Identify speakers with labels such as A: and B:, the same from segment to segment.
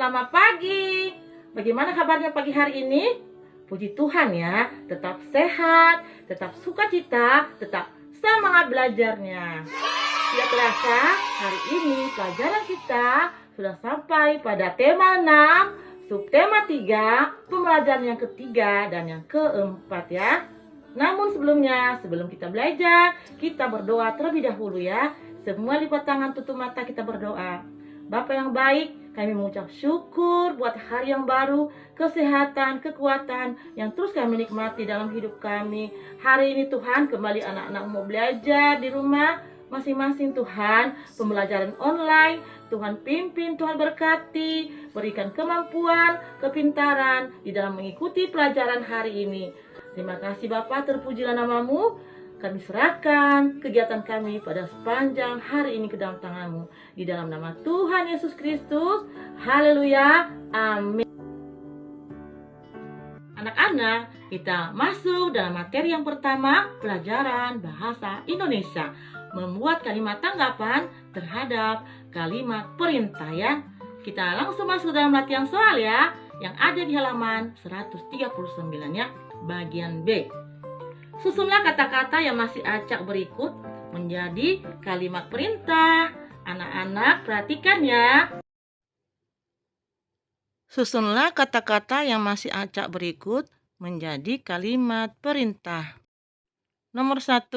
A: Selamat pagi. Bagaimana kabarnya pagi hari ini? Puji Tuhan ya, tetap sehat, tetap sukacita, tetap semangat belajarnya. Tidak terasa, hari ini pelajaran kita sudah sampai pada tema 6, subtema 3, pembelajaran yang ketiga dan yang keempat ya. Namun sebelum kita belajar, kita berdoa terlebih dahulu ya. Semua lipat tangan, tutup mata, kita berdoa. Bapa yang baik, kami mengucap syukur buat hari yang baru, kesehatan, kekuatan yang terus kami nikmati dalam hidup kami. Hari ini Tuhan, kembali anak-anak mau belajar di rumah masing-masing Tuhan. Pembelajaran online, Tuhan pimpin, Tuhan berkati, berikan kemampuan, kepintaran di dalam mengikuti pelajaran hari ini. Terima kasih Bapa, terpujilah namamu. Kami serahkan kegiatan kami pada sepanjang hari ini ke dalam tangan-Mu. Di dalam nama Tuhan Yesus Kristus. Haleluya. Amin. Anak-anak, kita masuk dalam materi yang pertama, pelajaran bahasa Indonesia. Membuat kalimat tanggapan terhadap kalimat perintah ya. Kita langsung masuk dalam latihan soal ya, yang ada di halaman 139 ya, bagian B. Susunlah kata-kata yang masih acak berikut menjadi kalimat perintah. Anak-anak perhatikan ya. Susunlah kata-kata yang masih acak berikut menjadi kalimat perintah. Nomor 1,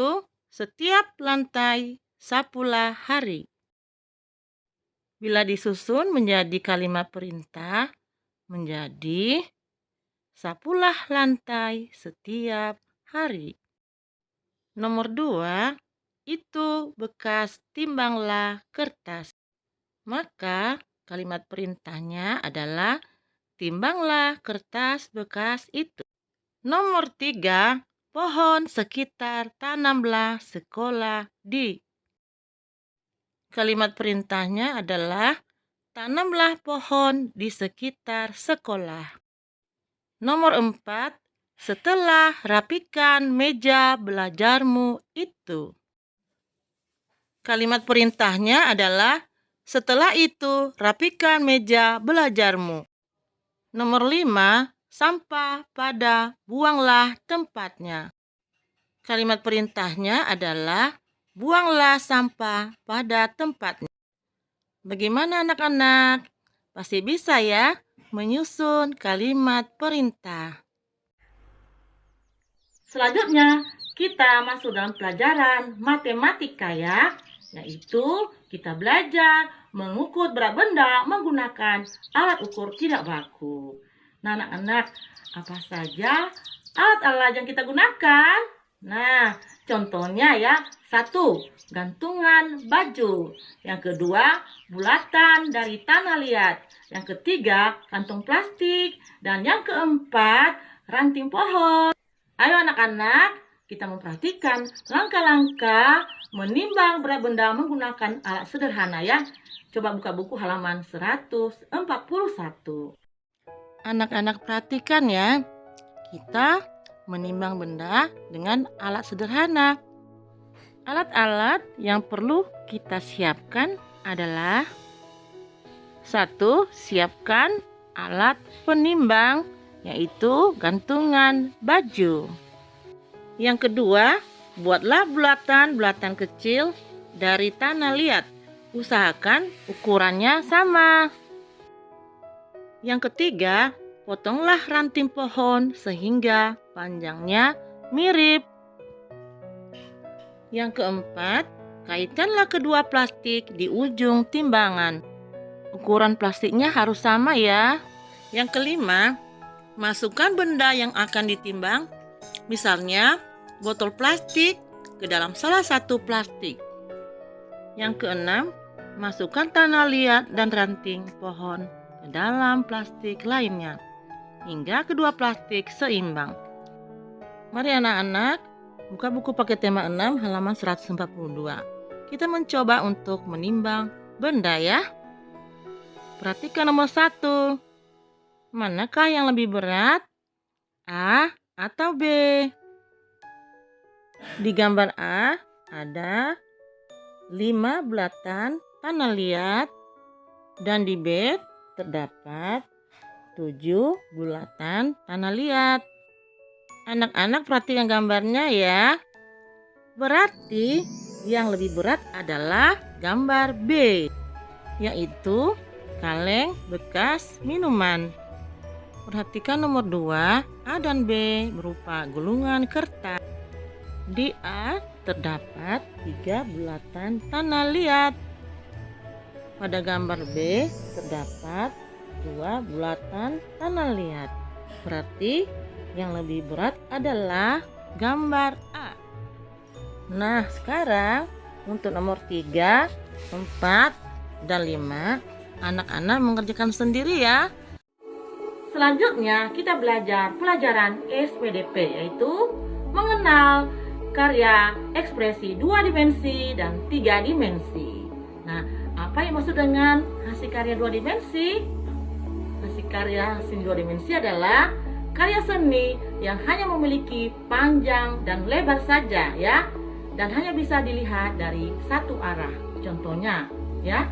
A: setiap lantai sapulah hari. Bila disusun menjadi kalimat perintah, menjadi sapulah lantai setiap hari. Nomor 2, itu bekas timbanglah kertas. Maka kalimat perintahnya adalah timbanglah kertas bekas itu. Nomor 3, pohon sekitar tanamlah sekolah di. Kalimat perintahnya adalah tanamlah pohon di sekitar sekolah. Nomor 4, setelah rapikan meja belajarmu itu. Kalimat perintahnya adalah setelah itu rapikan meja belajarmu. Nomor 5, sampah pada buanglah tempatnya. Kalimat perintahnya adalah buanglah sampah pada tempatnya. Bagaimana anak-anak? Pasti bisa ya menyusun kalimat perintah. Selanjutnya, kita masuk dalam pelajaran matematika ya, yaitu kita belajar mengukur berat benda menggunakan alat ukur tidak baku. Nah, anak-anak, apa saja alat-alat yang kita gunakan? Nah, contohnya ya, 1, gantungan baju. Yang kedua, bulatan dari tanah liat. Yang ketiga, kantung plastik. Dan yang keempat, ranting pohon. Ayo anak-anak, kita memperhatikan langkah-langkah menimbang berat benda menggunakan alat sederhana ya. Coba buka buku halaman 141. Anak-anak perhatikan ya, kita menimbang benda dengan alat sederhana. Alat-alat yang perlu kita siapkan adalah 1, siapkan alat penimbang, yaitu gantungan baju. Yang kedua, buatlah bulatan-bulatan kecil dari tanah liat. Usahakan ukurannya sama. Yang ketiga, potonglah ranting pohon sehingga panjangnya mirip. Yang keempat, kaitkanlah kedua plastik di ujung timbangan. Ukuran plastiknya harus sama ya. Yang kelima, masukkan benda yang akan ditimbang, misalnya botol plastik, ke dalam salah satu plastik. Yang keenam, masukkan tanah liat dan ranting pohon ke dalam plastik lainnya, hingga kedua plastik seimbang. Mari anak-anak, buka buku paket tema 6 halaman 142. Kita mencoba untuk menimbang benda ya. Perhatikan nomor 1. Manakah yang lebih berat? A atau B? Di gambar A ada 5 bulatan tanah liat dan di B terdapat 7 bulatan tanah liat. Anak-anak perhatikan gambarnya ya. Berarti yang lebih berat adalah gambar B, yaitu kaleng bekas minuman. Perhatikan nomor 2, A dan B berupa gulungan kertas. Di A terdapat 3 bulatan tanah liat. Pada gambar B terdapat 2 bulatan tanah liat. Berarti yang lebih berat adalah gambar A. Nah, sekarang untuk nomor 3, 4, dan 5 anak-anak mengerjakan sendiri ya. Selanjutnya kita belajar pelajaran SPDP, yaitu mengenal karya ekspresi 2 dimensi dan 3 dimensi. Nah, apa yang maksud dengan hasil karya 2 dimensi? Hasil karya 2 dimensi adalah karya seni yang hanya memiliki panjang dan lebar saja ya, dan hanya bisa dilihat dari satu arah. Contohnya ya,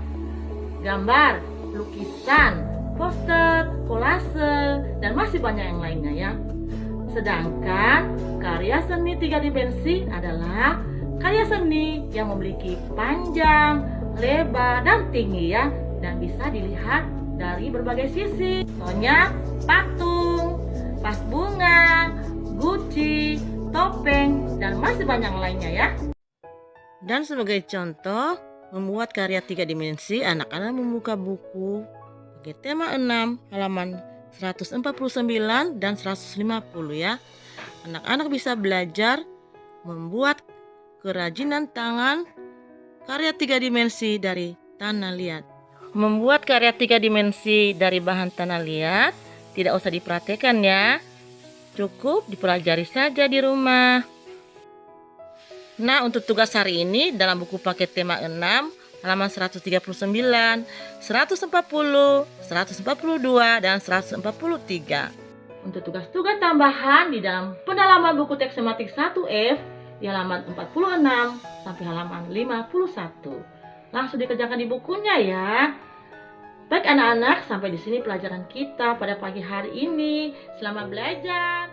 A: gambar, lukisan, poster, kolase, dan masih banyak yang lainnya ya. Sedangkan karya seni 3 dimensi adalah karya seni yang memiliki panjang, lebar, dan tinggi ya, dan bisa dilihat dari berbagai sisi. Contohnya patung, vas bunga, guci, topeng, dan masih banyak lainnya ya. Dan sebagai contoh membuat karya 3 dimensi, anak-anak membuka buku pakai tema 6 halaman 149 dan 150 ya. Anak-anak bisa belajar membuat kerajinan tangan karya 3 dimensi dari tanah liat. Membuat karya 3 dimensi dari bahan tanah liat tidak usah dipraktekkan ya. Cukup dipelajari saja di rumah. Nah, untuk tugas hari ini dalam buku paket tema 6 halaman 139, 140, 142, dan 143. Untuk tugas-tugas tambahan di dalam pendalaman buku teks tematik 1F di halaman 46 sampai halaman 51. Langsung dikerjakan di bukunya ya. Baik anak-anak, sampai di sini pelajaran kita pada pagi hari ini. Selamat belajar.